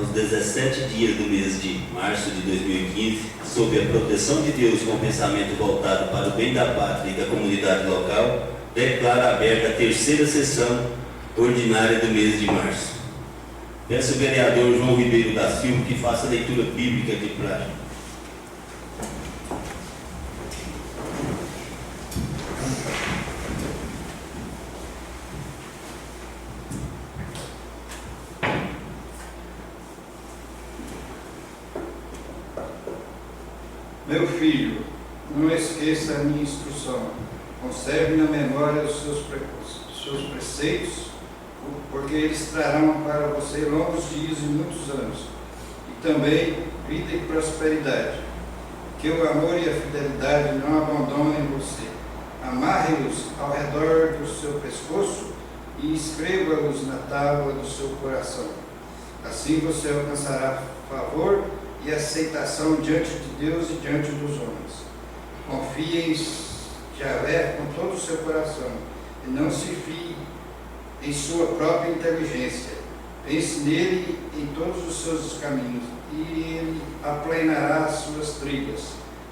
aos 17 dias do mês de março de 2015, sob a proteção de Deus com pensamento voltado para o bem da pátria e da comunidade local, declaro aberta a terceira sessão ordinária do mês de março. Peço ao vereador João Ribeiro da Silva que faça a leitura bíblica de praxe. Meu filho, não esqueça a minha instrução. Conserve na memória os seus preceitos, porque eles trarão para você longos dias e muitos anos, e também vida e prosperidade. Que o amor e a fidelidade não abandonem você. Amarre-os ao redor do seu pescoço e escreva-os na tábua do seu coração. Assim você alcançará favor e aceitação diante de Deus e diante dos homens. Confie em Javé com todo o seu coração e não se fie em sua própria inteligência. Pense nele em todos os seus caminhos e ele aplanará as suas trilhas.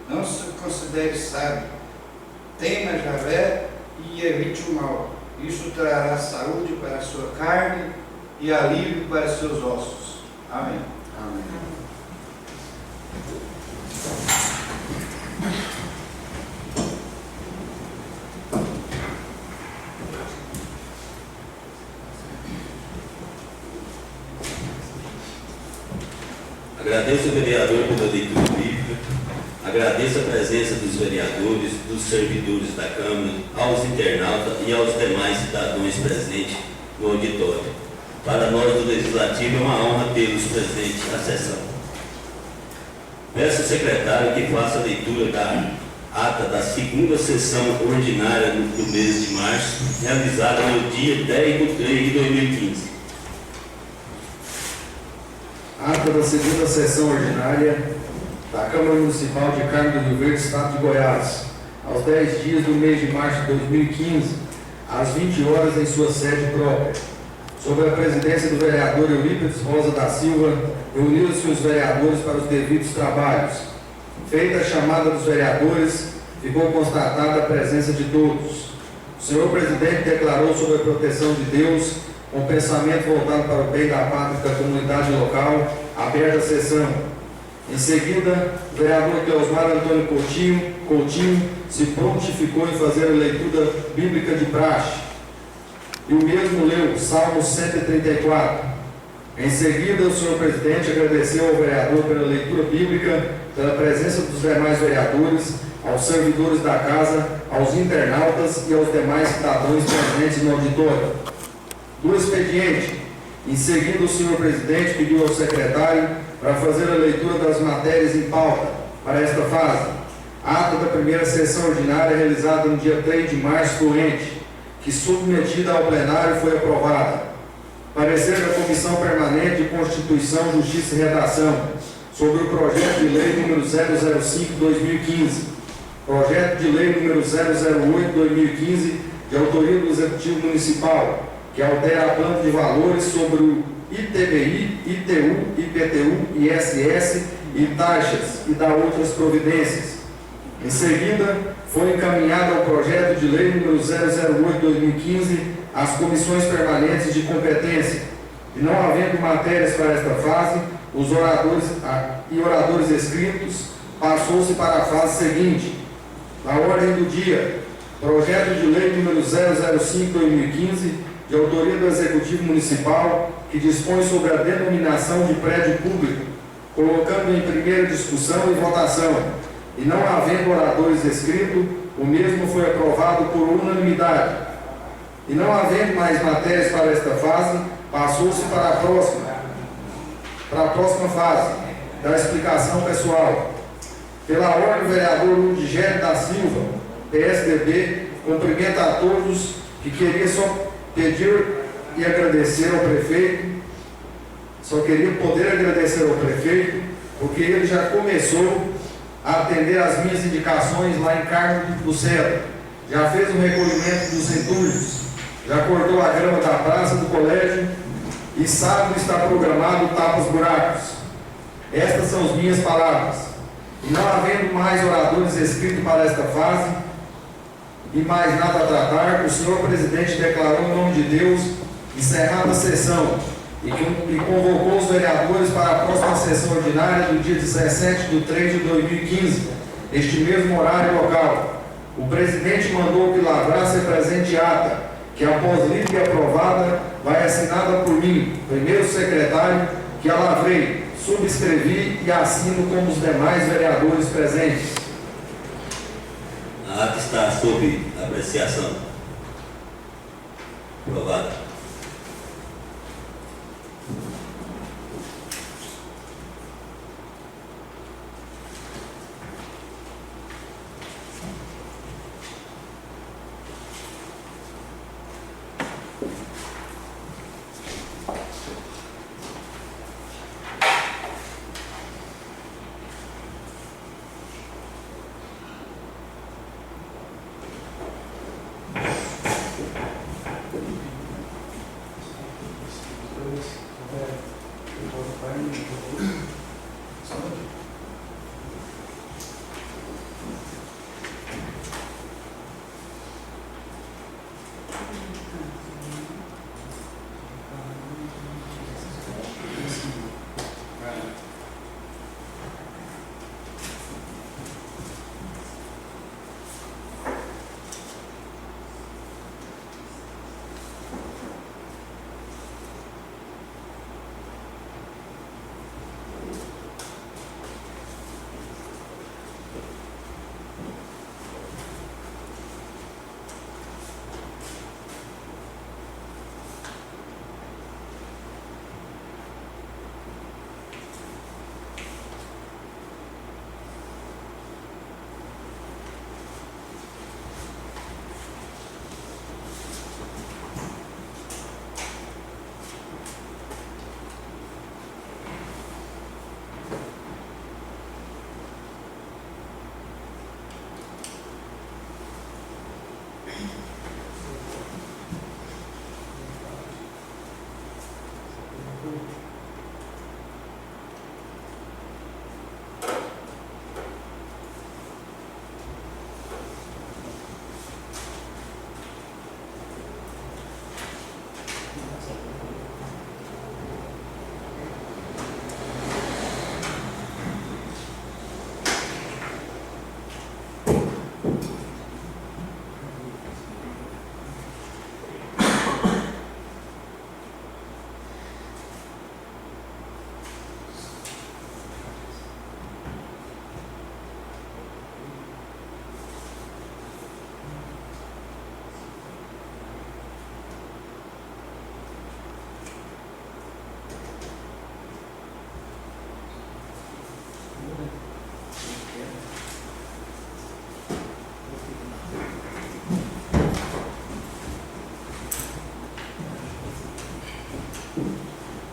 Não se considere sábio. Tema Javé e evite o mal. Isso trará saúde para a sua carne e alívio para seus ossos. Amém. Amém. Agradeço ao vereador pela leitura bíblica, agradeço a presença dos vereadores, dos servidores da Câmara, aos internautas e aos demais cidadãos presentes no auditório. Para nós do Legislativo é uma honra tê-los presentes na sessão. Peço ao secretário que faça a leitura da ata da segunda sessão ordinária do mês de março, realizada no dia 10 de 3 de 2015. Ata da segunda sessão ordinária da Câmara Municipal de Carmo do Rio Verde, Estado de Goiás, aos 10 dias do mês de março de 2015, às 20 horas em sua sede própria. Sob a presidência do vereador Eurípides Rosa da Silva, reuniram-se os vereadores para os devidos trabalhos. Feita a chamada dos vereadores, ficou constatada a presença de todos. O senhor presidente declarou sob a proteção de Deus, com pensamento voltado para o bem da pátria e da comunidade local, aberta a sessão. Em seguida, o vereador Cleosmar Antônio Coutinho se prontificou em fazer a leitura bíblica de praxe, e o mesmo leu Salmo 134. Em seguida, o senhor presidente agradeceu ao vereador pela leitura bíblica, pela presença dos demais vereadores, aos servidores da casa, aos internautas e aos demais cidadãos presentes no auditório. Do expediente, em seguida o senhor presidente pediu ao secretário para fazer a leitura das matérias em pauta para esta fase. Ata da primeira sessão ordinária realizada no dia 3 de março fluente, que submetida ao plenário foi aprovada. Parecer da Comissão Permanente de Constituição, Justiça e Redação sobre o projeto de lei número 005/2015, projeto de lei número 008/2015, de autoria do Executivo Municipal, que altera a planta de valores sobre o ITBI, ITU, IPTU, ISS e taxas e dá outras providências. Em seguida, foi encaminhado ao projeto de lei número 008/2015 às comissões permanentes de competência, e não havendo matérias para esta fase, os oradores inscritos, passou-se para a fase seguinte. Na ordem do dia, projeto de lei número 005/2015, de autoria do Executivo Municipal, que dispõe sobre a denominação de prédio público, colocando em primeira discussão e votação, e não havendo oradores inscritos, o mesmo foi aprovado por unanimidade. E não havendo mais matérias para esta fase, passou-se para a próxima fase, da explicação pessoal. Pela ordem do vereador Ludigério da Silva, PSDB, cumprimenta a todos que queria só pedir e agradecer ao prefeito, só queria poder agradecer ao prefeito, porque ele já começou a atender as minhas indicações lá em Carmo do Céu, já fez o recolhimento dos entulhos, já cortou a grama da praça do colégio e sábado está programado tapa-buracos. Estas são as minhas palavras. E não havendo mais oradores inscritos para esta fase, e mais nada a tratar, o senhor presidente declarou em nome de Deus encerrada a sessão e convocou os vereadores para a próxima sessão ordinária do dia 17/3/2015, neste mesmo horário e local. O presidente mandou que lavrasse a presente ata, que após lida e aprovada, vai assinada por mim, primeiro secretário, que a lavrei, subscrevi e assino como os demais vereadores presentes. A ata está sob apreciação. Aprovada.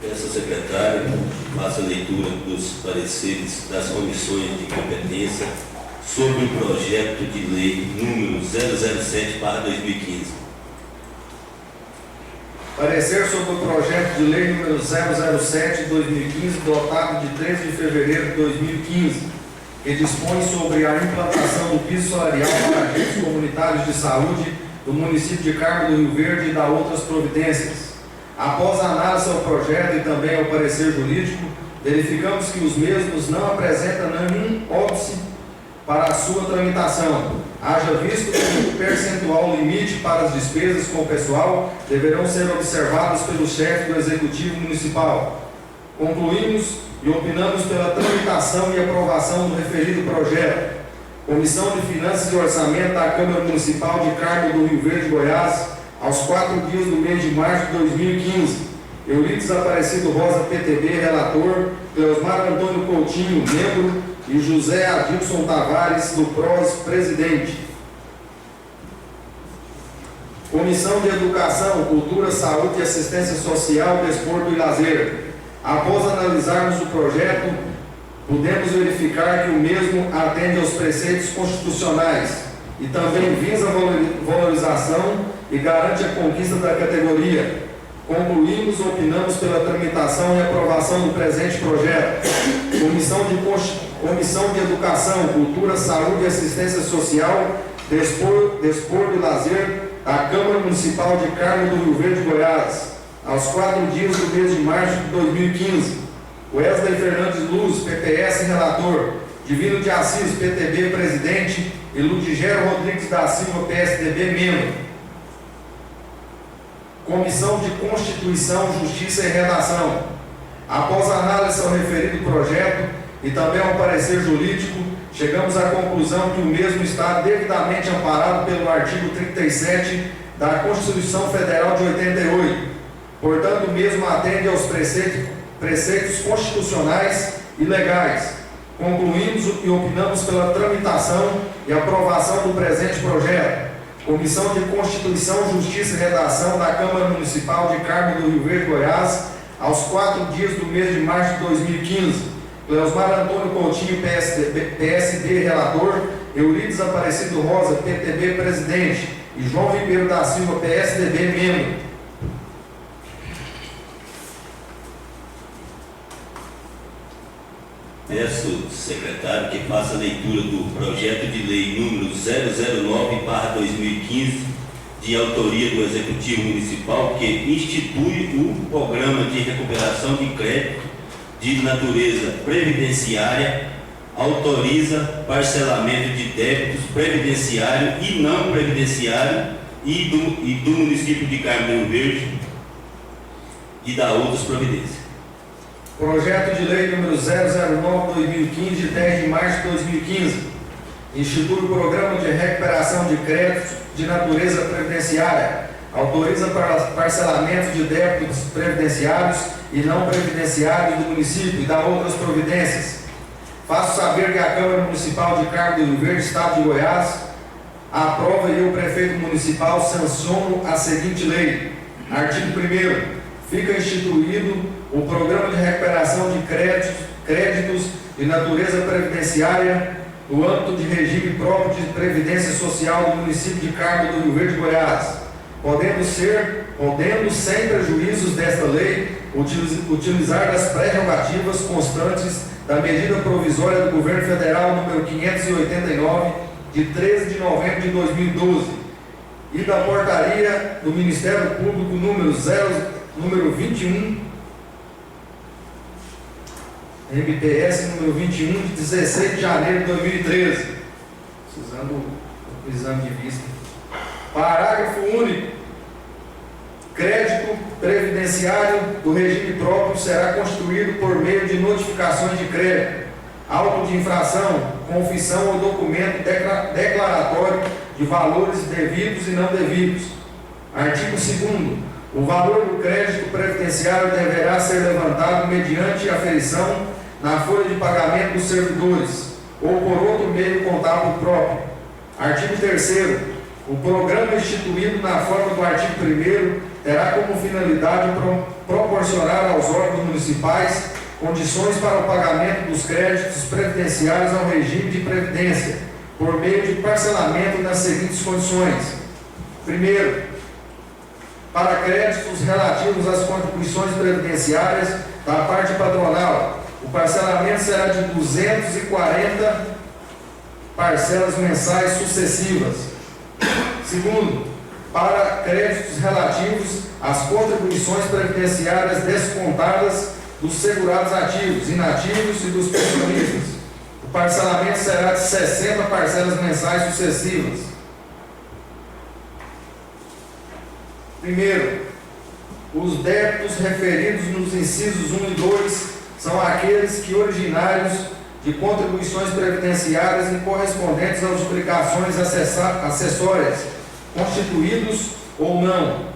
Peço ao secretário faça a leitura dos pareceres das comissões de competência sobre o projeto de lei número 007/2015. Parecer sobre o projeto de lei número 007/2015, dotado de 13 de fevereiro de 2015, que dispõe sobre a implantação do piso salarial para agentes comunitários de saúde do município de Carmo do Rio Verde e da outras providências. Após a análise ao projeto e também ao parecer jurídico, verificamos que os mesmos não apresentam nenhum óbice para a sua tramitação. Haja visto que o percentual limite para as despesas com o pessoal deverão ser observados pelo chefe do Executivo Municipal. Concluímos e opinamos pela tramitação e aprovação do referido projeto. Comissão de Finanças e Orçamento da Câmara Municipal de Carmo do Rio Verde, Goiás, aos 4 dias do mês de março de 2015. Eurides Aparecido Rosa, PTB, relator, Cleosmar Antônio Coutinho, membro, e José Adilson Tavares, do PROS, presidente. Comissão de Educação, Cultura, Saúde e Assistência Social, Desporto e Lazer. Após analisarmos o projeto, podemos verificar que o mesmo atende aos preceitos constitucionais e também visa a valorização e garante a conquista da categoria. Concluímos, opinamos pela tramitação e aprovação do presente projeto. Comissão de Educação, Cultura, Saúde e Assistência Social, Desporto e Lazer da Câmara Municipal de Carmo do Rio Verde, Goiás, aos 4 dias do mês de março de 2015. Wesley Fernandes Luz, PPS, relator. Divino de Assis, PTB, presidente. E Ludigero Rodrigues da Silva, PSDB, membro. Comissão de Constituição, Justiça e Redação. Após análise ao referido projeto e também ao parecer jurídico, chegamos à conclusão que o mesmo está devidamente amparado pelo artigo 37 da Constituição Federal de 88. Portanto, o mesmo atende aos preceitos constitucionais e legais. Concluímos e opinamos pela tramitação e aprovação do presente projeto. Comissão de Constituição, Justiça e Redação da Câmara Municipal de Carmo do Rio Verde, Goiás, aos 4 dias do mês de março de 2015. Cleosmar Antônio Coutinho, PSD, relator. Eurides Aparecido Rosa, PTB, presidente. E João Ribeiro da Silva, PSDB, membro. Peço, secretário, que faça a leitura do projeto de lei número 009/2015, de autoria do Executivo Municipal, que institui o Programa de Recuperação de Crédito de natureza previdenciária, autoriza parcelamento de débitos previdenciário e não previdenciário e do município de Carmo do Rio Verde e da outras providências. Projeto de lei número 009/2015, de 10 de março de 2015, institui o Programa de Recuperação de Créditos de natureza previdenciária, autoriza parcelamento de débitos previdenciários e não previdenciários do município e dá outras providências. Faço saber que a Câmara Municipal de Carmo do Rio Verde, Estado de Goiás, aprova e o prefeito municipal sanciona a seguinte lei. Artigo 1º. Fica instituído o Programa de Recuperação de Créditos de natureza previdenciária no âmbito de regime próprio de previdência social do município de Carmo do Rio Verde, Goiás, podendo, sem prejuízos desta lei, utilizar das prerrogativas constantes da medida provisória do Governo Federal número 589, de 13 de novembro de 2012, e da portaria do Ministério Público número 21, MPS número 21, de 16 de janeiro de 2013. Precisando do exame de vista. Parágrafo único. Crédito previdenciário do regime próprio será constituído por meio de notificações de crédito, auto de infração, confissão ou documento declaratório de valores devidos e não devidos. Artigo 2º. O valor do crédito previdenciário deverá ser levantado mediante aferição na folha de pagamento dos servidores ou por outro meio contábil próprio. Artigo 3º. O programa instituído na forma do artigo 1º terá como finalidade proporcionar aos órgãos municipais condições para o pagamento dos créditos previdenciários ao regime de previdência, por meio de parcelamento nas seguintes condições. Primeiro, para créditos relativos às contribuições previdenciárias da parte patronal, o parcelamento será de 240 parcelas mensais sucessivas. Segundo, para créditos relativos às contribuições previdenciárias descontadas dos segurados ativos, inativos e dos pensionistas, o parcelamento será de 60 parcelas mensais sucessivas. Primeiro, os débitos referidos nos incisos 1 e 2 são aqueles que originários de contribuições previdenciárias e correspondentes às obrigações acessórias, constituídos ou não,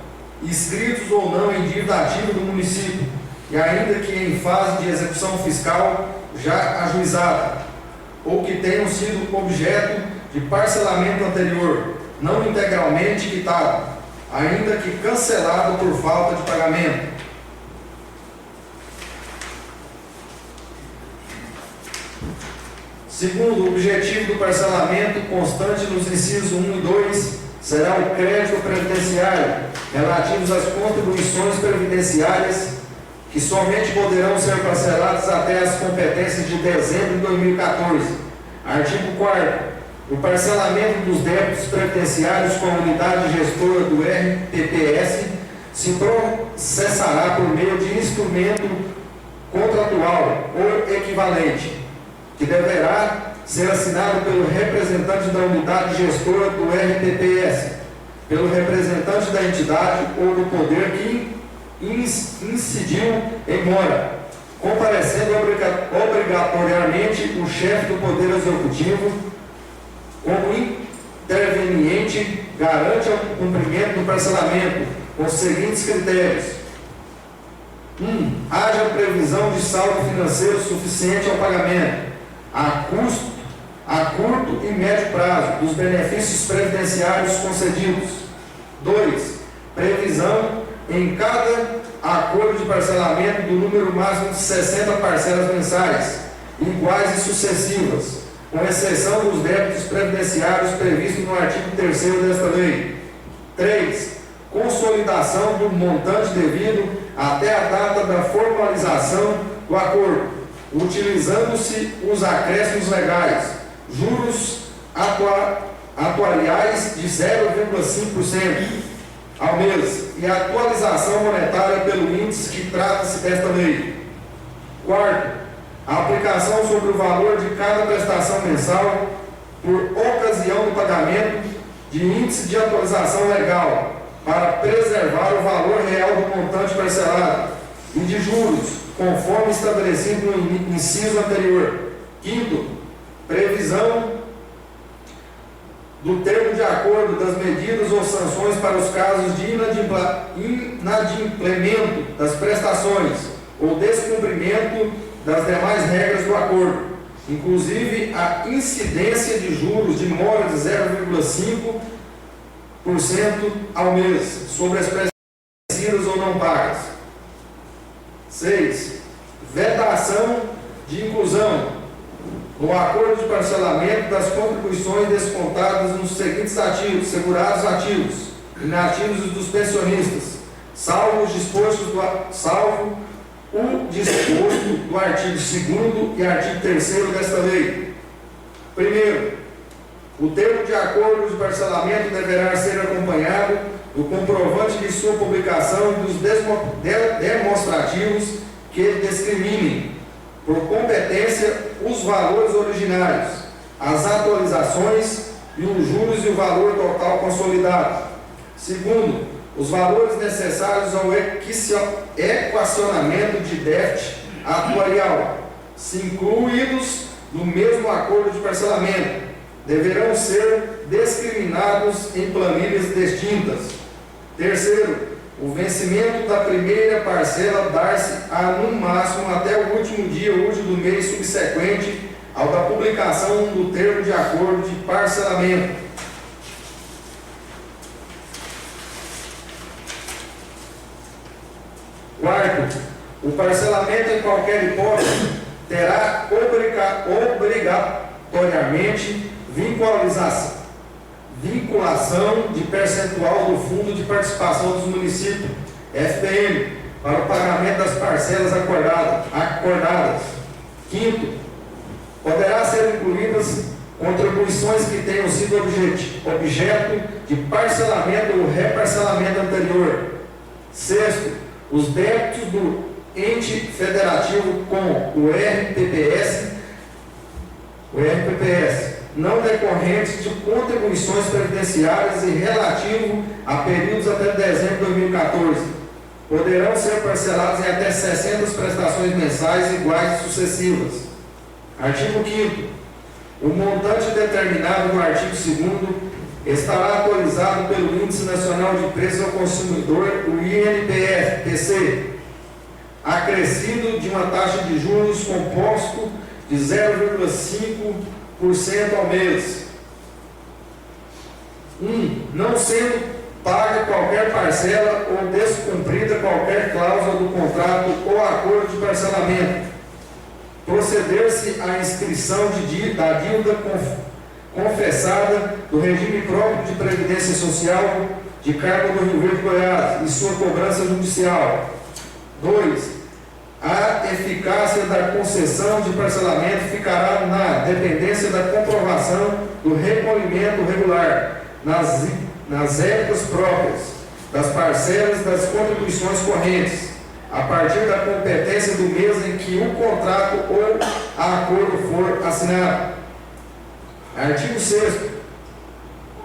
inscritos ou não em dívida ativa do município, e ainda que em fase de execução fiscal já ajuizada, ou que tenham sido objeto de parcelamento anterior, não integralmente quitado, ainda que cancelado por falta de pagamento. Segundo, o objetivo do parcelamento constante nos incisos 1 e 2 será o crédito previdenciário relativos às contribuições previdenciárias que somente poderão ser parceladas até as competências de dezembro de 2014. Artigo 4º. O parcelamento dos débitos previdenciários com a unidade gestora do RPPS se processará por meio de instrumento contratual ou equivalente, que deverá ser assinado pelo representante da unidade gestora do RPPS, pelo representante da entidade ou do poder que incidiu em mora, comparecendo obrigatoriamente o chefe do Poder Executivo como interveniente, garante o cumprimento do parcelamento com os seguintes critérios: 1. Haja previsão de saldo financeiro suficiente ao pagamento, a curto e médio prazo, dos benefícios previdenciários concedidos. 2. Previsão em cada acordo de parcelamento do número máximo de 60 parcelas mensais, iguais e sucessivas, com exceção dos débitos previdenciários previstos no artigo 3º desta lei. 3. Consolidação do montante devido até a data da formalização do acordo, utilizando-se os acréscimos legais, juros atuariais de 0,5% ao mês e atualização monetária pelo índice que trata-se desta lei. 4. A aplicação sobre o valor de cada prestação mensal por ocasião do pagamento de índice de atualização legal para preservar o valor real do montante parcelado e de juros, conforme estabelecido no inciso anterior. 5º. Previsão do termo de acordo das medidas ou sanções para os casos de inadimplemento das prestações ou descumprimento das demais regras do acordo, inclusive a incidência de juros de mora de 0,5% ao mês sobre as prestações ou não pagas. 6. Vedação de inclusão no acordo de parcelamento das contribuições descontadas nos seguintes ativos, segurados ativos, inativos e dos pensionistas, salvo o disposto do artigo 2º e artigo 3º desta lei. Primeiro, o termo de acordo de parcelamento deverá ser acompanhado do comprovante de sua publicação e dos demonstrativos que discriminem, por competência, os valores originários, as atualizações e os juros e o valor total consolidado. Segundo, os valores necessários ao equacionamento de déficit atuarial, se incluídos no mesmo acordo de parcelamento, deverão ser discriminados em planilhas distintas. Terceiro, o vencimento da primeira parcela dar-se-á no máximo até o último dia útil do mês subsequente ao da publicação do termo de acordo de parcelamento. Quarto, o parcelamento em qualquer hipótese terá obrigatoriamente vinculação de percentual do Fundo de Participação dos Municípios, FPM, para o pagamento das parcelas acordadas. Quinto, poderá ser incluídas contribuições que tenham sido objeto de parcelamento ou reparcelamento anterior. Sexto, os débitos do ente federativo com o RPPS, não decorrentes de contribuições previdenciárias e relativo a períodos até dezembro de 2014, poderão ser parcelados em até 60 prestações mensais iguais e sucessivas. Artigo 5º. O montante determinado no artigo 2º estará atualizado pelo Índice Nacional de Preços ao Consumidor, o INPC, acrescido de uma taxa de juros composto de 0,5% ao mês. Não sendo paga qualquer parcela ou descumprida qualquer cláusula do contrato ou acordo de parcelamento, proceder-se à inscrição da dívida confessada do regime próprio de previdência social de Carmo do Rio Verde, Goiás, e sua cobrança judicial. 2. A eficácia da concessão de parcelamento ficará na dependência da comprovação do recolhimento regular, nas épocas próprias, das parcelas das contribuições correntes, a partir da competência do mês em que o contrato ou acordo for assinado. Artigo 6º.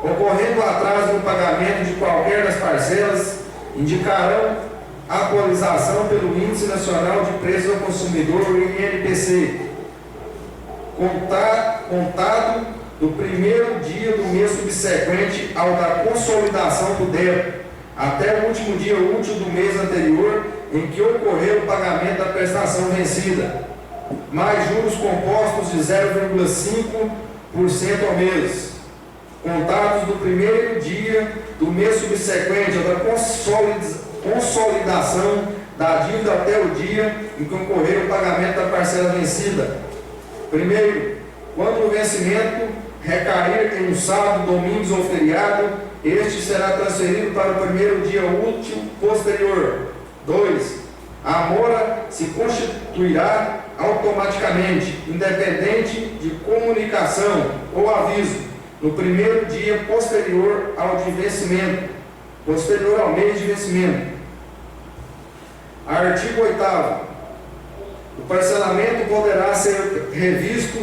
Ocorrendo atraso no pagamento de qualquer das parcelas, indicarão atualização pelo Índice Nacional de Preços ao Consumidor, o INPC, contado do primeiro dia do mês subsequente ao da consolidação do débito, até o último dia útil do mês anterior em que ocorreu o pagamento da prestação vencida, mais juros compostos de 0,5% ao mês, contados do primeiro dia do mês subsequente ao da consolidação da dívida até o dia em que ocorrer o pagamento da parcela vencida. Primeiro, quando o vencimento recair em um sábado, domingos ou feriado, este será transferido para o primeiro dia útil posterior. 2. A mora se constituirá automaticamente, independente de comunicação ou aviso, no primeiro dia posterior ao de vencimento, posterior ao mês de vencimento. Artigo 8º. O parcelamento poderá ser revisto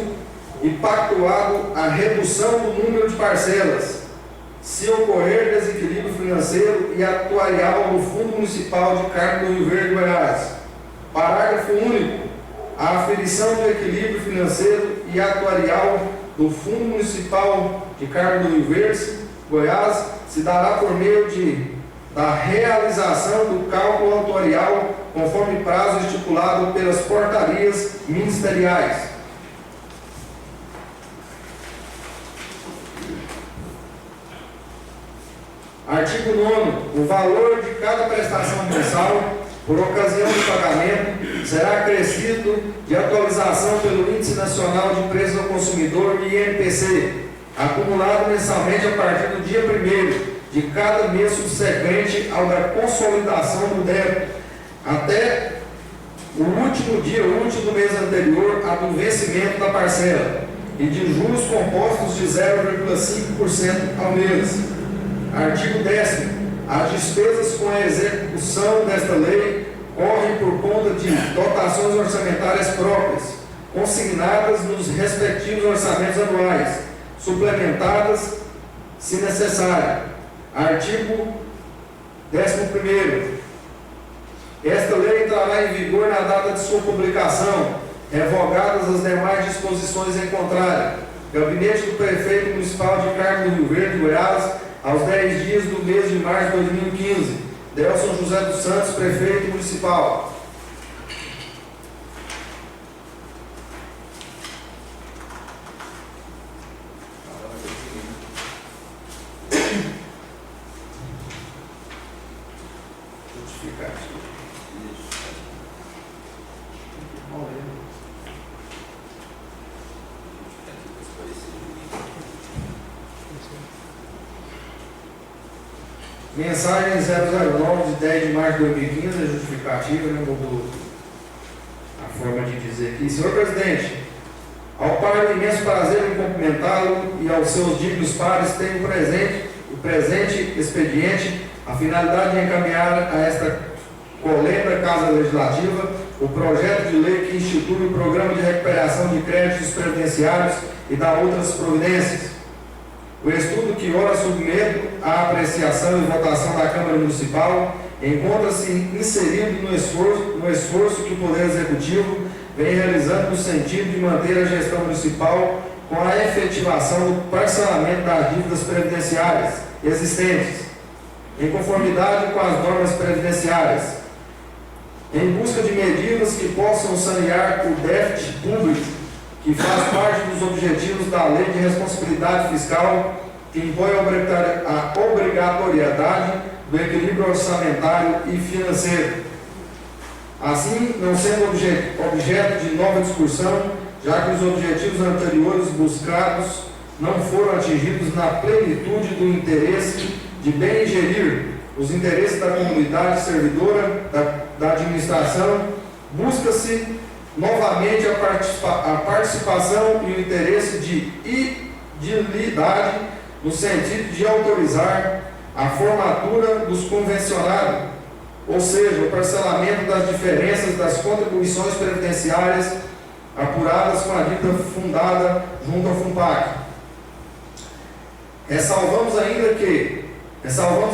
e pactuado a redução do número de parcelas, se ocorrer desequilíbrio financeiro e atuarial no Fundo Municipal de Carmo do Rio Verde, Goiás. Parágrafo único. A aferição do equilíbrio financeiro e atuarial do Fundo Municipal de Carmo do Rio Verde, Goiás, se dará por meio da realização do cálculo atuarial conforme prazo estipulado pelas portarias ministeriais. Artigo 9º. O valor de cada prestação mensal, por ocasião do pagamento, será acrescido de atualização pelo Índice Nacional de Preços ao Consumidor, INPC, acumulado mensalmente a partir do dia 1º de cada mês subsequente ao da consolidação do débito, até o último dia útil do mês anterior ao do vencimento da parcela, e de juros compostos de 0,5% ao mês. Artigo 10º. As despesas com a execução desta lei correm por conta de dotações orçamentárias próprias, consignadas nos respectivos orçamentos anuais, suplementadas, se necessário. Artigo 11º. Esta lei entrará em vigor na data de sua publicação, revogadas as demais disposições em contrário. Gabinete do Prefeito Municipal de Carmo do Rio Verde, Goiás, aos 10 dias do mês de março de 2015. Delson José dos Santos, Prefeito Municipal. Mensagem 009 de 10 de março de 2015, a justificativa, né, mudou a forma de dizer aqui. Senhor Presidente, ao par do imenso prazer em cumprimentá-lo e aos seus dignos pares, tenho o presente expediente a finalidade de encaminhar a esta colenda Casa Legislativa o projeto de lei que institui o Programa de Recuperação de Créditos Previdenciários e dá outras providências. O estudo que ora submeto à apreciação e votação da Câmara Municipal encontra-se inserido no esforço que o Poder Executivo vem realizando no sentido de manter a gestão municipal com a efetivação do parcelamento das dívidas previdenciárias existentes, em conformidade com as normas previdenciárias, em busca de medidas que possam sanear o déficit público, que faz parte dos objetivos da Lei de Responsabilidade Fiscal, que impõe a obrigatoriedade do equilíbrio orçamentário e financeiro. Assim, não sendo objeto de nova discussão, já que os objetivos anteriores buscados não foram atingidos na plenitude do interesse de bem gerir os interesses da comunidade servidora da administração, busca-se novamente a participação e o interesse de idilidade no sentido de autorizar a formatura dos convencionados, ou seja, o parcelamento das diferenças das contribuições previdenciárias apuradas com a dívida fundada junto ao FUNPAC. Ressalvamos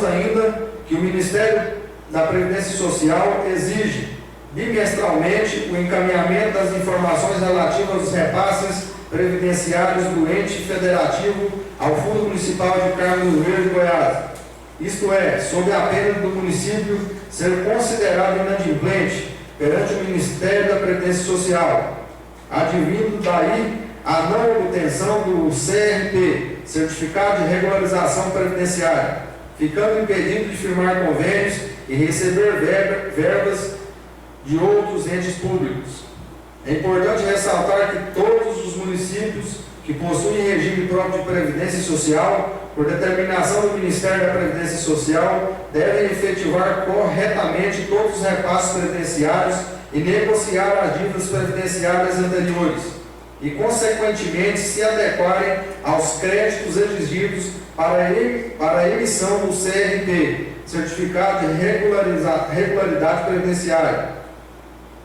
ainda que o Ministério da Previdência Social exige bimestralmente o encaminhamento das informações relativas aos repasses previdenciários do ente federativo ao Fundo Municipal de Carmo do Verde, Goiás. Isto é, sob a pena do município ser considerado inadimplente perante o Ministério da Previdência Social, advindo daí a não obtenção do CRP, Certificado de Regularização Previdenciária, ficando impedido de firmar convênios e receber verbas de outros entes públicos. É importante ressaltar que todos os municípios que possuem regime próprio de previdência social, por determinação do Ministério da Previdência Social, devem efetivar corretamente todos os repasses previdenciários e negociar as dívidas previdenciárias anteriores e, consequentemente, se adequarem aos créditos exigidos para a emissão do CRP, Certificado de Regularidade Previdenciária.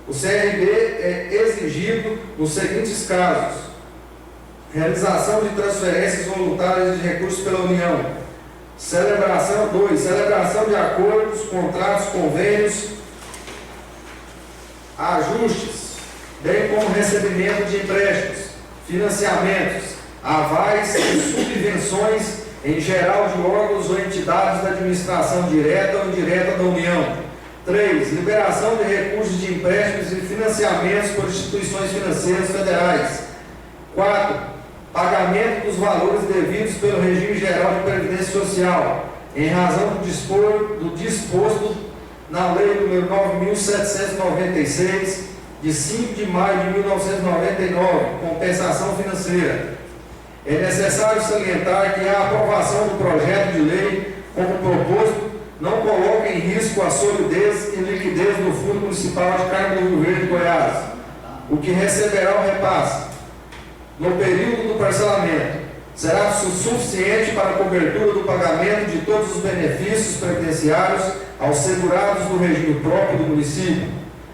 O CRB é exigido nos seguintes casos: realização de transferências voluntárias de recursos pela União, celebração de acordos, contratos, convênios, ajustes, bem como recebimento de empréstimos, financiamentos, avais e subvenções em geral de órgãos ou entidades da administração direta ou indireta da União. 3. Liberação de recursos de empréstimos e financiamentos por instituições financeiras federais. 4. Pagamento dos valores devidos pelo regime geral de previdência social, em razão do disposto na Lei nº 9.796, de 5 de maio de 1999, compensação financeira. É necessário salientar que a aprovação do projeto de lei, como proposto, não coloca em risco a solidez e liquidez do Fundo Municipal de Carmo do Rio Verde, Goiás, o que receberá o repasse no período do parcelamento será suficiente para a cobertura do pagamento de todos os benefícios previdenciários aos segurados do regime próprio do município,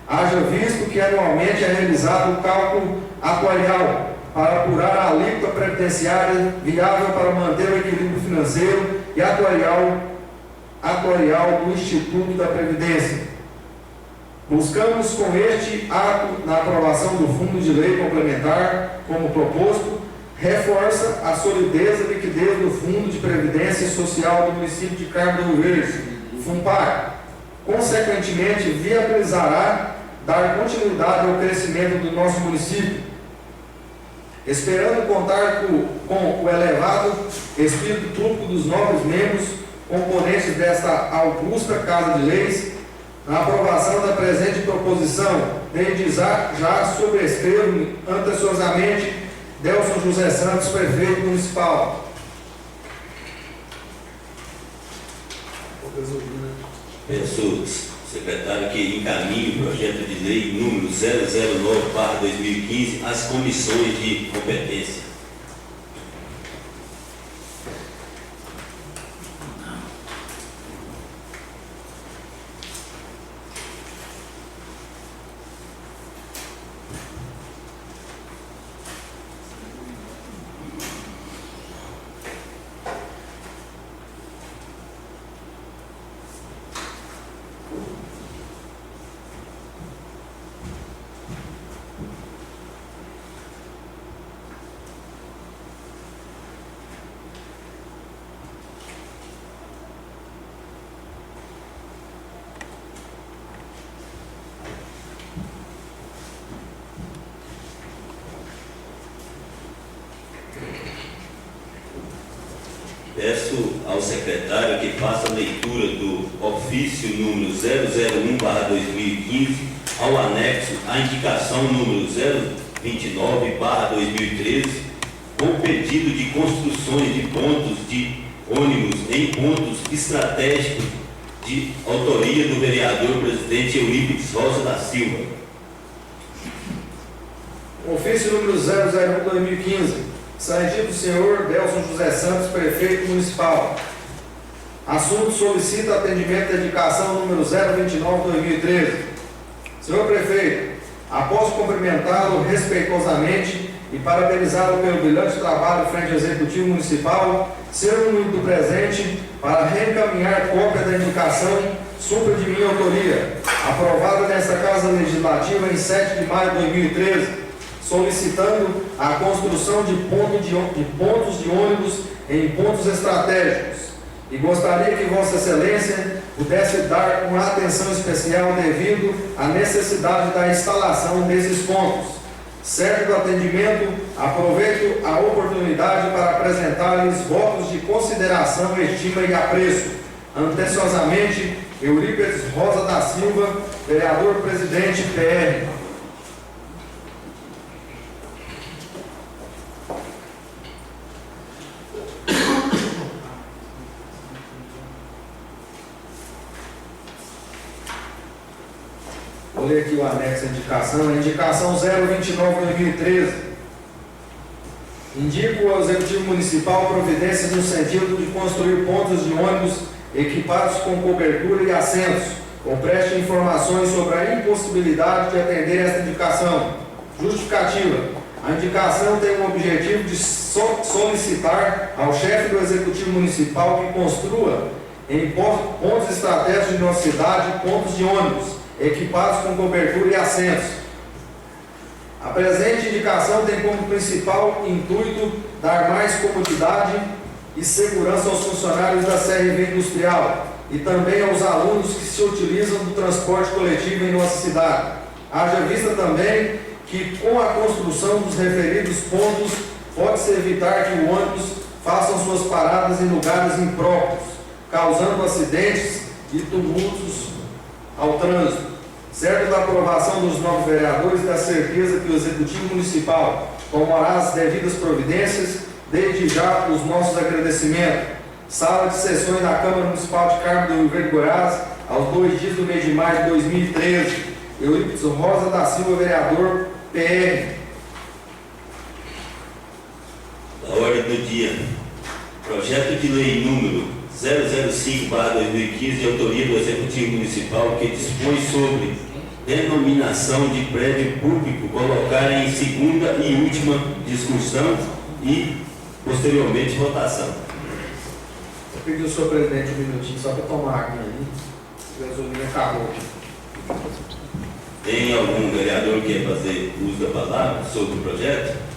haja visto que anualmente é realizado o cálculo atuarial para apurar a alíquota previdenciária viável para manter o equilíbrio financeiro e atuarial do Instituto da Previdência. Buscamos com este ato, na aprovação do Fundo de Lei Complementar, como proposto, reforça a solidez e liquidez do Fundo de Previdência Social do município de Carmo do Rio Verde, FUNPAC. Consequentemente, viabilizará dar continuidade ao crescimento do nosso município, esperando contar com o elevado espírito público dos novos membros, componentes desta augusta Casa de Leis. Na aprovação da presente proposição, desde já sobrescrevo atenciosamente Delson José Santos, prefeito municipal. Peço, secretário, que encaminhe o projeto de lei número 009/2015 às comissões de competência. Peço ao secretário que faça a leitura do ofício número 001/2015 ao anexo à indicação número 029/2013, com o pedido de construções de pontos de ônibus em pontos estratégicos de autoria do vereador presidente Eurípides Rosa da Silva. Ofício número 001/2015, santido do senhor Delson José Santos, prefeito municipal. Assunto: solicita atendimento de indicação número 029/2013. Senhor prefeito, após cumprimentá-lo respeitosamente e parabenizá-lo pelo brilhante trabalho frente ao Executivo Municipal, ser muito do presente para reencaminhar cópia da indicação supra de minha autoria, aprovada nesta Casa Legislativa em 7 de maio de 2013, solicitando a construção de pontos de ônibus em pontos estratégicos. E gostaria que Vossa Excelência pudesse dar uma atenção especial devido à necessidade da instalação desses pontos. Certo do atendimento, aproveito a oportunidade para apresentar-lhes votos de consideração, estima e apreço. Atenciosamente, Eurípides Rosa da Silva, vereador presidente PR. Vou ler aqui o anexo à indicação. A indicação 029/2013. Indico ao Executivo Municipal providências no sentido de construir pontos de ônibus equipados com cobertura e assentos, ou preste informações sobre a impossibilidade de atender esta indicação. Justificativa. A indicação tem o objetivo de solicitar ao chefe do Executivo Municipal que construa em pontos estratégicos de nossa cidade pontos de ônibus equipados com cobertura e assentos. A presente indicação tem como principal intuito dar mais comodidade e segurança aos funcionários da CRV Industrial e também aos alunos que se utilizam do transporte coletivo em nossa cidade. Haja vista também que, com a construção dos referidos pontos, pode-se evitar que o ônibus façam suas paradas em lugares impróprios, causando acidentes e tumultos ao trânsito. Certo da aprovação dos novos vereadores, da certeza que o Executivo Municipal tomará as devidas providências, desde já os nossos agradecimentos. Sala de sessões da Câmara Municipal de Carmo do Rio Verde, Goiás, aos 2 dias do mês de maio de 2013. Eurípides Rosa da Silva, vereador PR. Da ordem do dia. Projeto de lei número 005/2015, de autoria do Executivo Municipal, que dispõe sobre denominação de prédio público, colocar em segunda e última discussão e, posteriormente, votação. Eu pedi ao senhor presidente um minutinho só para tomar água aí. A gasolina acabou. Tem algum vereador que quer fazer uso da palavra sobre o projeto?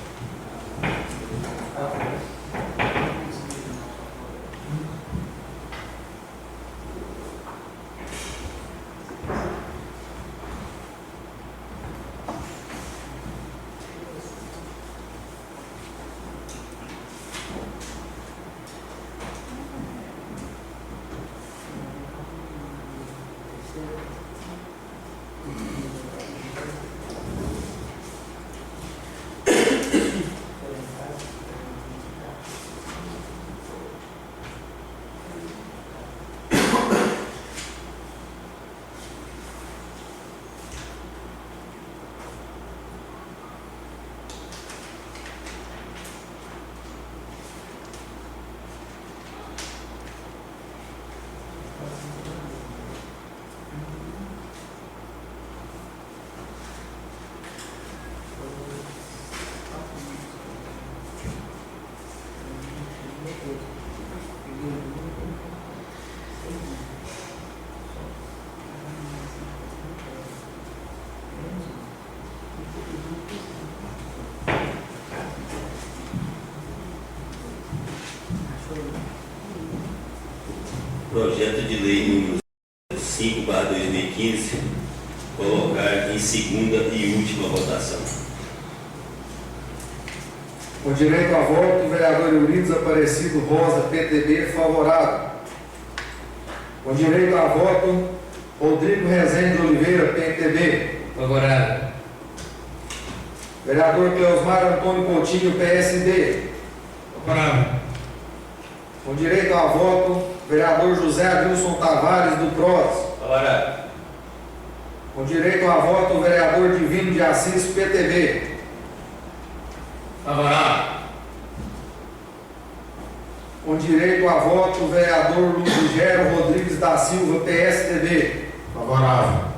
Projeto de lei número 5/2015, colocar em segunda e última votação. Com direito a voto, o vereador Eurípides Aparecido Rosa, PTB, favorável. Com direito a voto, Rodrigo Rezende Oliveira, PMTB. Favorável. Vereador Cleosmar Antônio Coutinho, PSD. Favorável. Com direito a voto, vereador José Adilson Tavares do PROS. Favorável. Com direito a voto, vereador Divino de Assis, PTB. Favorável. Com direito a voto, vereador Ludgero Rodrigues da Silva, PSDB. Favorável.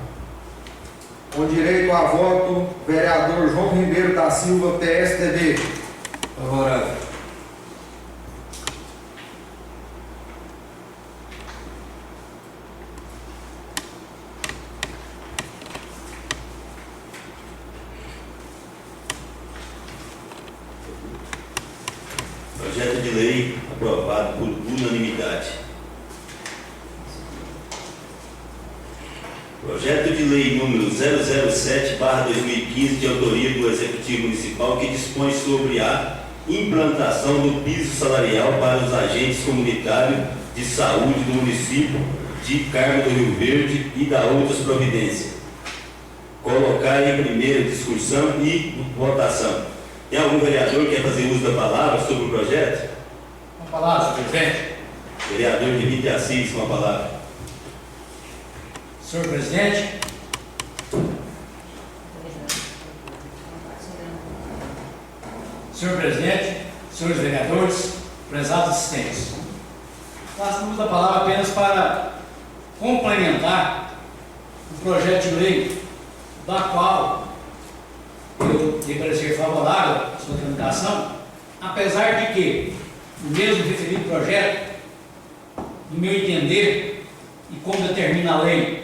Com direito a voto, vereador João Ribeiro da Silva, PSDB. Favorável. Projeto de lei aprovado por unanimidade. Projeto de lei número 007/2015, de autoria do Executivo Municipal, que dispõe sobre a implantação do piso salarial para os agentes comunitários de saúde do município de Carmo do Rio Verde e da outras providências. Colocar em primeira discussão e votação. Tem algum vereador que quer fazer uso da palavra sobre o projeto? Com a palavra, senhor presidente. Vereador Divino de Assis, com a palavra. Senhor presidente, senhor presidente, senhores vereadores, prezados assistentes, faço uso da palavra apenas para complementar o projeto de lei, da qual eu dei parecer favorável à sua tramitação, apesar de que o mesmo referido projeto, no meu entender, e como determina a lei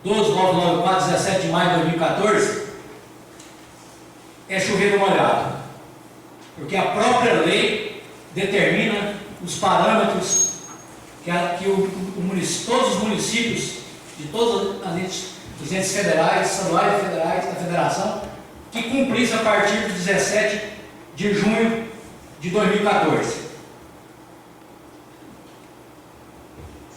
12.994, 17 de maio de 2014, é chover no molhado, porque a própria lei determina os parâmetros que todos os municípios de todos os entes federais, estaduais e federais da federação, que cumprissem a partir de 17 de junho de 2014.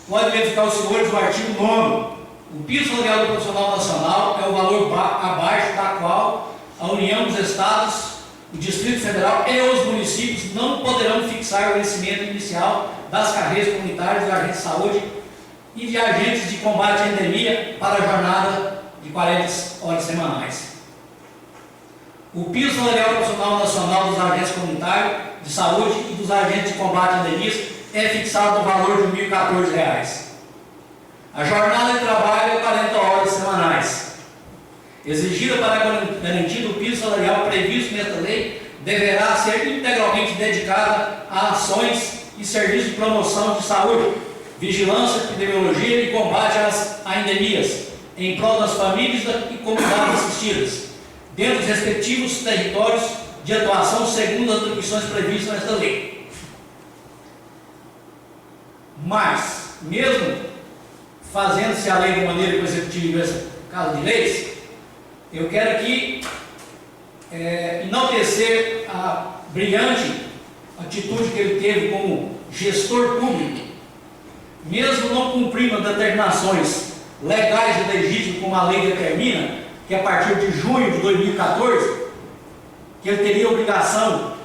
Pode verificar os senhores o artigo 9º. O piso salarial do profissional nacional é o valor abaixo da qual a União dos Estados, o Distrito Federal e os municípios não poderão fixar o vencimento inicial das carreiras comunitárias de agentes de saúde e de agentes de combate à endemia para a jornada de 40 horas semanais. O piso salarial profissional nacional dos agentes comunitários de saúde e dos agentes de combate à endemias é fixado no valor de R$ 1.014. A jornada de trabalho é 40 horas semanais. Exigida para a garantia do piso salarial previsto nesta lei, deverá ser integralmente dedicada a ações e serviços de promoção de saúde, vigilância, epidemiologia e combate a endemias, em prol das famílias e comunidades assistidas, dentro dos respectivos territórios de atuação segundo as atribuições previstas nesta lei. Mas, mesmo fazendo-se a lei de maneira coercitiva nesse caso de leis, eu quero aqui enaltecer a brilhante atitude que ele teve como gestor público, mesmo não cumprindo as determinações legais e legítimas como a lei determina, que a partir de junho de 2014, que ele teria obrigação,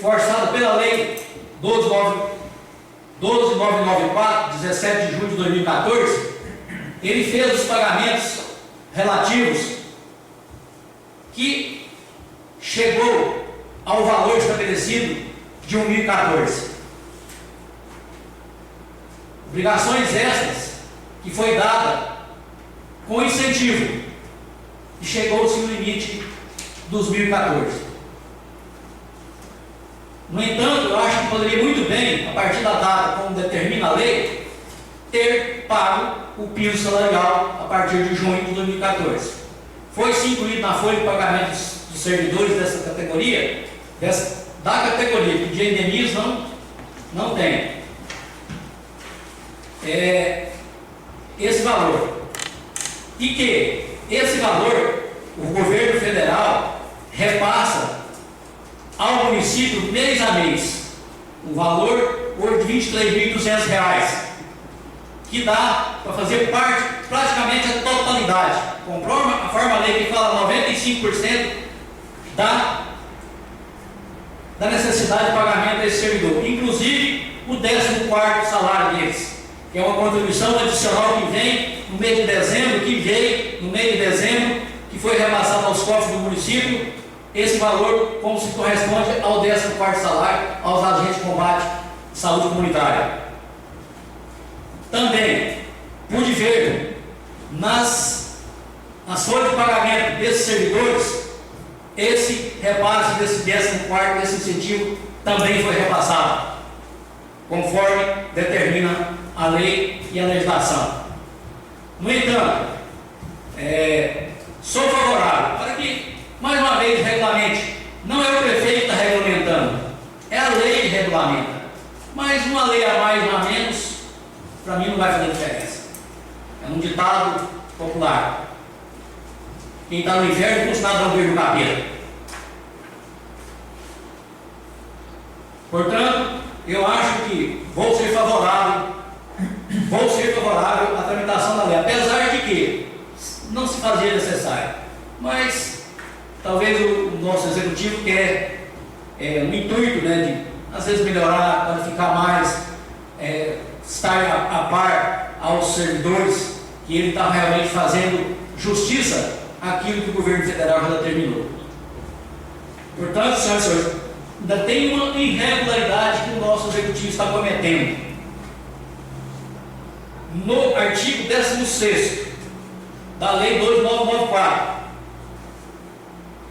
forçada pela lei 12.994, 17 de junho de 2014, ele fez os pagamentos relativos que chegou ao valor estabelecido de 1.014. Obrigações extras que foi dada com incentivo e chegou-se no limite dos 1.014. No entanto, eu acho que poderia muito bem, a partir da data como determina a lei, ter pago o piso salarial a partir de junho de 2014. Foi-se incluído na folha de pagamentos dos servidores dessa categoria, da categoria, que de endemias não tem. Esse valor. E que esse valor, o governo federal repassa ao município mês a mês, um valor hoje de R$ 23.200, que dá para fazer parte praticamente a totalidade. Conforme a forma lei que fala 95% da necessidade de pagamento desse servidor, inclusive o 14º salário deles, que é uma contribuição adicional que vem no mês de dezembro, que foi repassado aos cofres do município, esse valor como se corresponde ao 14º salário aos agentes de combate de saúde comunitária. Também pude ver nas folhas de pagamento desses servidores, esse repasse desse 14º, esse incentivo também foi repassado, conforme determina a lei e a legislação. No entanto, sou favorável para que, mais uma vez, regulamente, não é o prefeito que está regulamentando, é a lei que regulamenta, mas uma lei a mais ou a menos, para mim não vai fazer diferença. É um ditado popular: quem está no inferno custa nada não ver no capeta. Portanto, eu acho que vou ser favorável à tramitação da lei, apesar de que não se fazia necessário. Mas talvez o nosso executivo quer no intuito, de às vezes melhorar, qualificar mais, estar a par aos servidores, que ele está realmente fazendo justiça àquilo que o governo federal já determinou. Portanto, senhoras e senhores, ainda tem uma irregularidade que o nosso executivo está cometendo. No artigo 16º da Lei 2994,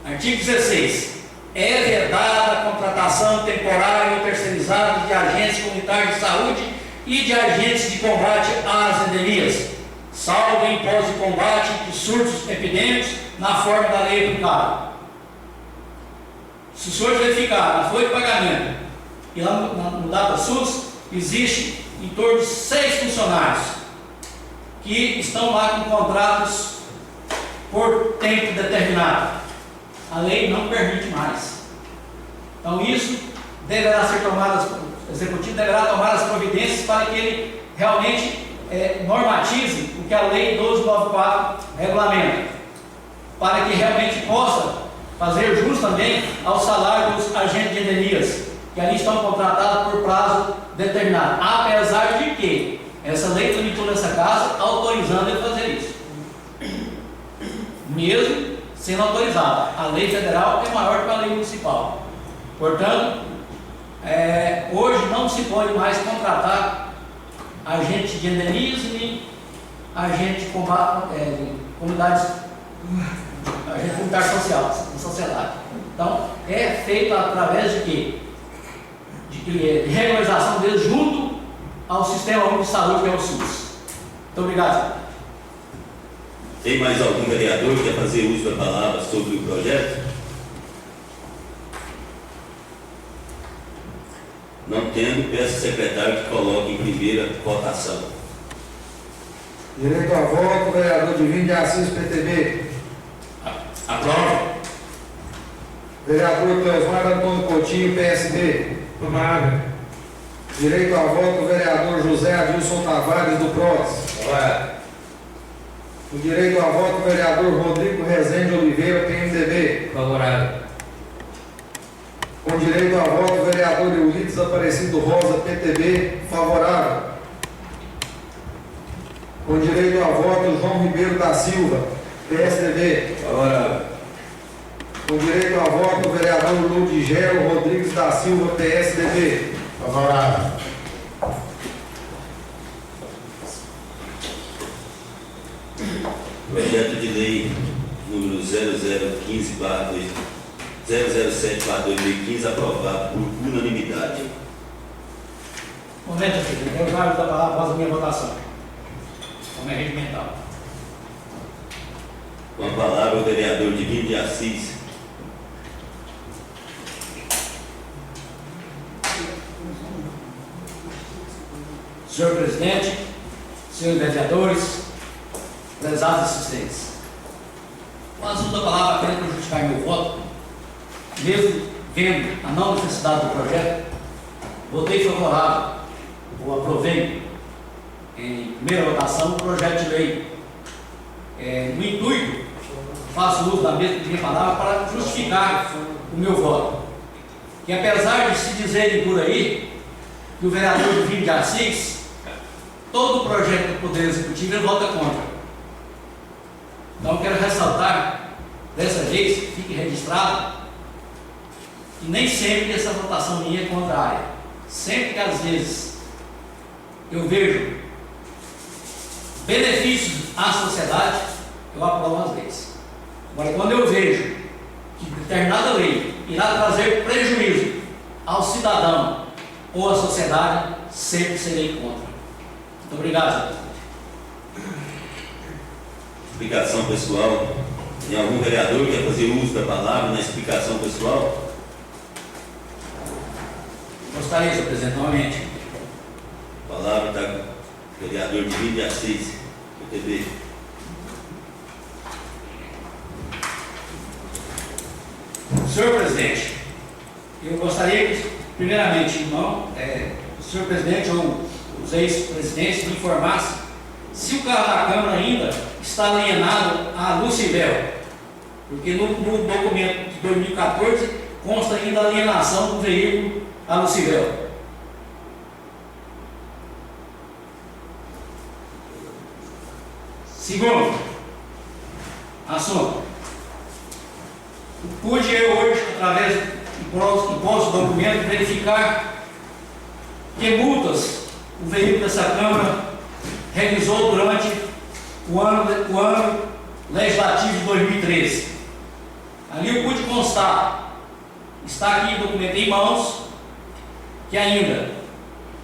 artigo 16, é vedada a contratação temporária ou terceirizada de agentes comunitários de saúde e de agentes de combate às endemias, salvo em hipótese de combate de surtos epidêmicos na forma da lei aplicável. Se o senhor verificar na folha de pagamento e lá no DataSUS, existe em torno de 6 funcionários que estão lá com contratos por tempo determinado. A lei não permite mais. Então isso deverá ser tomado, o executivo deverá tomar as providências para que ele realmente normatize o que a lei 1294 regulamenta, para que realmente possa fazer jus também ao salário dos agentes de endemias, que ali estão contratados por prazo determinado, apesar de que essa lei tramitou nessa casa autorizando ele a fazer isso, mesmo sendo autorizada. A lei federal é maior que a lei municipal. Portanto, hoje não se pode mais contratar agente de endemias nem agente de combate, comunidades, agente comunitário social, da sociedade. Então, é feito através de quê? De regularização deles junto ao Sistema Único de Saúde, que é o SUS. Muito obrigado. Tem mais algum vereador que quer fazer uso da palavra sobre o projeto? Não tendo, peço ao secretário que coloque em primeira votação. Direito a voto, vereador Divino de Assis, PTB. Aprova. Vereador Cleosmar Antônio Coutinho, PSD. Aprovado. Direito a voto, vereador José Adilson Tavares, do PROS. Aprovado. O direito a voto, vereador Rodrigo Rezende Oliveira, PMDB. Favorável. Com direito a voto, vereador Eulides Aparecido Rosa, PTB, favorável. Com direito a voto, João Ribeiro da Silva, PSDB. Favorável. Com direito a voto, vereador Ludigero Rodrigues da Silva, PSDB. Favorável. Projeto de lei número 007/2015 aprovado por unanimidade. Momento, filho, eu já da palavra após a minha votação. Como é regimental. Com a palavra o vereador Divino de Assis. Senhor presidente, senhores vereadores, prezados assistentes, com a ajuda da palavra, querendo justificar meu voto, mesmo vendo a não necessidade do projeto, votei favorável, ou aprovei em primeira votação o projeto de lei. No intuito, faço uso da minha palavra para justificar o meu voto, que apesar de se dizerem por aí que o vereador Divino de Assis, todo o projeto do Poder Executivo ele vota contra. Então eu quero ressaltar, dessa vez, fique registrado, que nem sempre essa votação minha é contrária. Sempre que às vezes eu vejo benefícios à sociedade, eu aprovo as leis. Agora, quando eu vejo que determinada lei irá trazer prejuízo ao cidadão ou à sociedade, sempre serei contra. Muito obrigado, senhor presidente. Explicação pessoal. Tem algum vereador que quer fazer uso da palavra na explicação pessoal? Gostaria, senhor presidente, novamente. A palavra está com o vereador Divino de Assis, PTB. Senhor presidente, eu gostaria que, primeiramente, irmão, o senhor presidente ou os ex-presidentes me informassem se o carro da Câmara ainda está alienado à Lucibel, porque no documento de 2014 consta ainda a alienação do veículo à Lucibel. Segundo assunto, pude eu hoje, através do posto documento, verificar que multas o veículo dessa Câmara realizou durante o ano legislativo de 2013. Ali eu pude constar, está aqui o documento em mãos, que ainda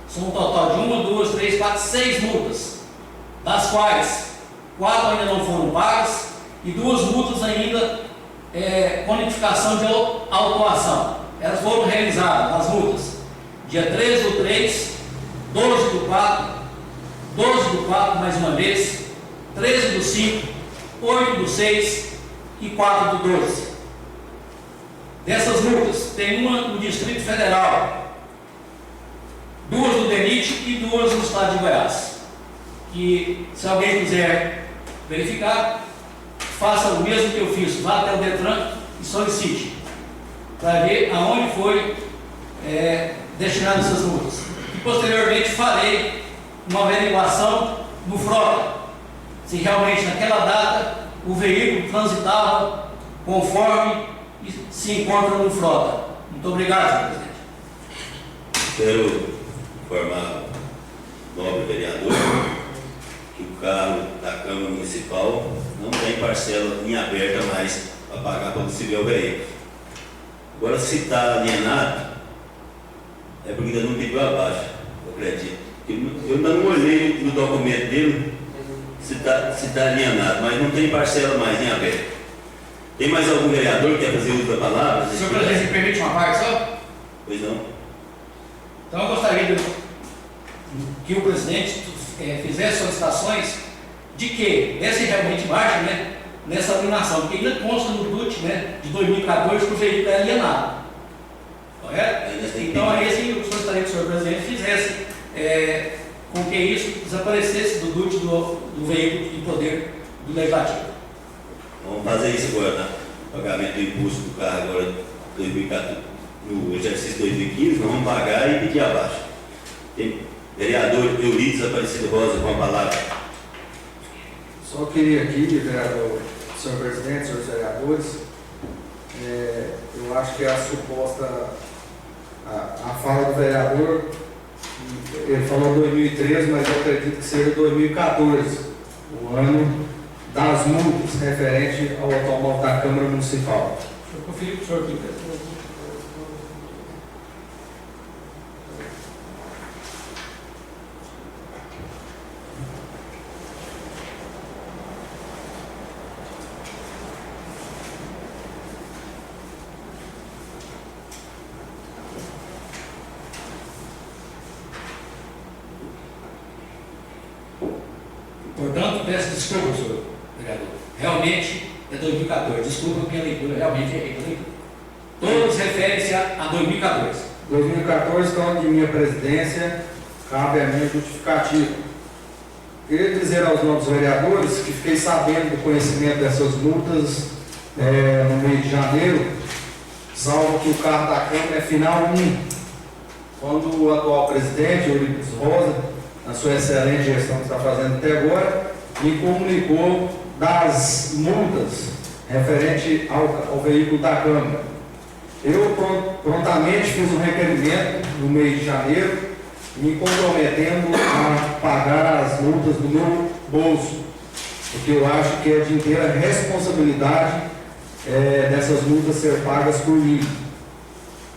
são um total de 1, 2, 3, 4, 6 multas, das quais 4 ainda não foram pagas e 2 multas ainda com notificação de autuação. Elas foram realizadas, as multas, dia 13/3, 12/4, 12/4 mais uma vez, 13/5, 8/6 e 4/12. Dessas multas, tem uma no Distrito Federal, 2 do DENIT e 2 no Estado de Goiás. Que, se alguém quiser verificar, faça o mesmo que eu fiz, vá até o Detran e solicite, para ver aonde foi destinadas essas multas. E posteriormente farei uma averiguação no Frota, se realmente naquela data o veículo transitava conforme se encontra no Frota. Muito obrigado, senhor presidente. Quero informar o nobre vereador que o carro da Câmara Municipal não tem parcela em aberta mais para pagar para o veículo. Agora, se está alienado, é porque ainda não pediu abaixo, eu acredito. Eu ainda não olhei no documento dele se está alienado, mas não tem parcela mais em aberto. Tem mais algum vereador que quer fazer uso da palavra? Senhor presidente, me permite uma parte só? Pois não. Então eu gostaria que o presidente fizesse solicitações de que desse realmente marcha, nessa alienação, porque ainda consta no DUT, de 2014 que o veículo é alienado. Correto? Então aí assim, eu gostaria que o senhor presidente fizesse com que isso desaparecesse do DUT do veículo de poder do legislativo. Vamos fazer isso agora, né? Pagamento do imposto do carro agora 2014, no exercício 2015, nós vamos pagar e pedir abaixo. Tem vereador Eurides Aparecido Rosa com a palavra. Só queria aqui, vereador, senhor presidente, senhores vereadores, eu acho que a suposta, a fala do vereador, ele falou 2013, mas eu acredito que seja 2014, o ano das multas referente ao automóvel da Câmara Municipal. Deixa eu conferir com o senhor aqui, presidente. Portanto, peço desculpa, senhor vereador. Realmente é 2014. Desculpa porque a leitura realmente é leitura. Todos referem-se a 2014. 2014, então, de minha presidência, cabe a minha justificativa. Queria dizer aos novos vereadores que fiquei sabendo do conhecimento dessas multas no mês de janeiro, salvo que o cargo da Câmara é final 1. Quando o atual presidente, Eurípides Rosa, na sua excelente gestão que está fazendo até agora, me comunicou das multas referente ao veículo da Câmara. Eu prontamente fiz um requerimento no mês de janeiro, me comprometendo a pagar as multas do meu bolso, porque eu acho que é de inteira responsabilidade dessas multas ser pagas por mim.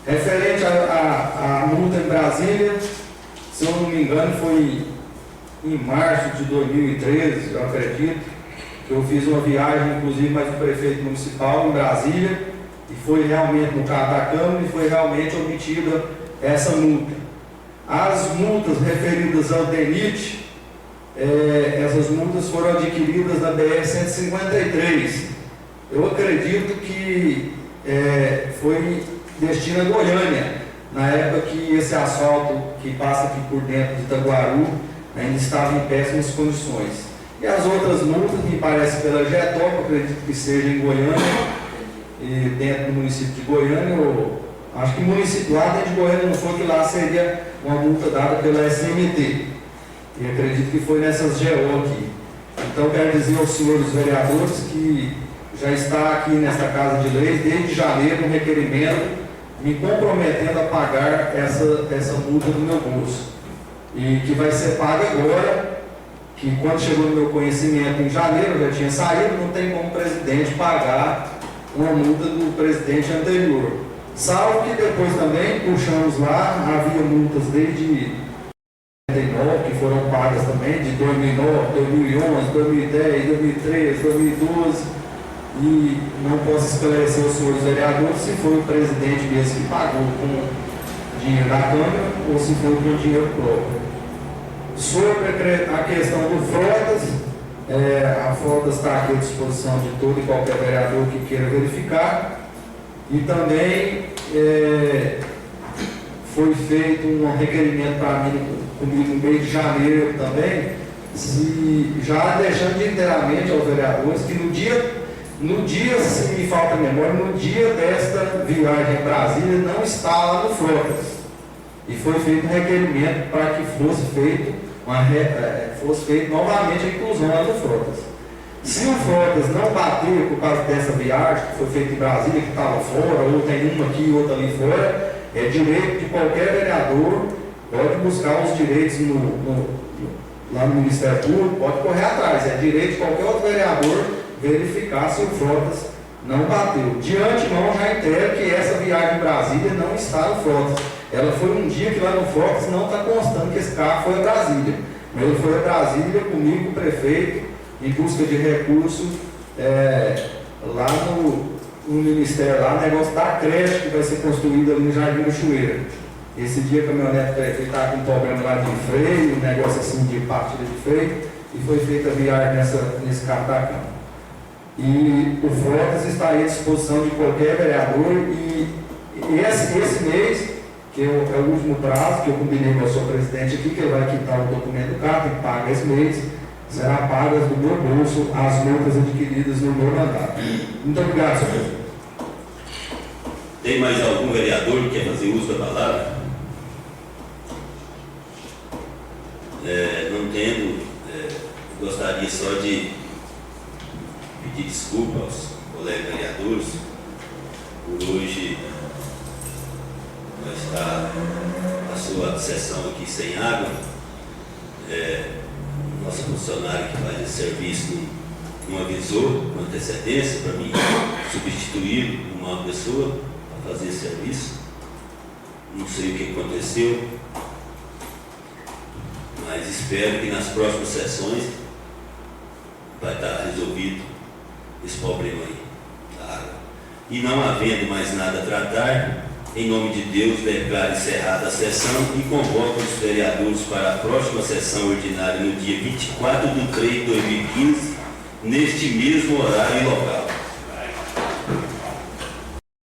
Referente à multa em Brasília, se eu não me engano, foi em março de 2013, eu acredito, que eu fiz uma viagem, inclusive, mais o prefeito municipal em Brasília, e foi realmente no carro da Câmara e foi realmente obtida essa multa. As multas referidas ao DENIT, essas multas foram adquiridas na BR-153. Eu acredito que foi destino a Goiânia, na época que esse asfalto que passa aqui por dentro de Itaguaru ainda estava em péssimas condições. E as outras multas, me parece pela Getop, acredito que seja em Goiânia, e dentro do município de Goiânia, acho que município lá dentro de Goiânia não foi, que lá seria uma multa dada pela SMT. E acredito que foi nessas GO aqui. Então, quero dizer aos senhores vereadores que já está aqui nesta Casa de Leis, desde janeiro, um requerimento, me comprometendo a pagar essa multa do meu bolso. E que vai ser paga agora, que quando chegou no meu conhecimento em janeiro, eu já tinha saído, não tem como o presidente pagar uma multa do presidente anterior. Salvo que depois também, puxamos lá, havia multas desde 1999, que foram pagas também, de 2009, 2011, 2010, 2013, 2012, e não posso esclarecer os senhores vereadores se foi o presidente mesmo que pagou com dinheiro da Câmara ou se foi com dinheiro próprio. Sobre a questão do Frotas, a Frotas está aqui à disposição de todo e qualquer vereador que queira verificar, e também foi feito um requerimento para mim, comigo no mês de janeiro também, já deixando inteiramente aos vereadores que no dia, se me falta a memória, no dia desta viagem a Brasília, não está lá no Frotas. E foi feito um requerimento para que fosse feito novamente a inclusão lá no Frotas. Se o Frotas não bater por causa dessa viagem, que foi feita em Brasília, que estava fora, ou tem uma aqui e outra ali fora, é direito de qualquer vereador, pode buscar os direitos lá no Ministério Público, pode correr atrás, é direito de qualquer outro vereador verificar se o Frotas não bateu. De antemão, já entendo que essa viagem em Brasília não está no Frotas. Ela foi um dia que lá no Frotas não está constando que esse carro foi a Brasília. Mas ele foi a Brasília comigo, o prefeito, em busca de recurso lá no Ministério, lá, negócio da creche que vai ser construída ali no Jardim da Chueira. Esse dia a caminhonete do prefeito estava com um problema lá de freio, um negócio assim de partida de freio, e foi feita a viagem nesse carro da Câmara. E o Frotas está à disposição de qualquer vereador, e esse mês, que é o último prazo, que eu combinei com o seu presidente aqui, que ele vai quitar o documento do carro, tem que pagar esse mês, será pagas do meu bolso as multas adquiridas no meu mandato. Muito obrigado, senhor presidente. Tem mais algum vereador que quer fazer uso da palavra? Não tendo, gostaria só de pedir desculpa aos colegas vereadores por hoje estar a sua sessão aqui sem água. Nosso funcionário que faz esse serviço não avisou com antecedência para mim substituir uma pessoa para fazer esse serviço. Não sei o que aconteceu, mas espero que nas próximas sessões vai estar resolvido esse problema aí da água. E não havendo mais nada a tratar, em nome de Deus, declaro encerrada a sessão e convoco os vereadores para a próxima sessão ordinária no dia 24 de 3 de 2015, neste mesmo horário e local.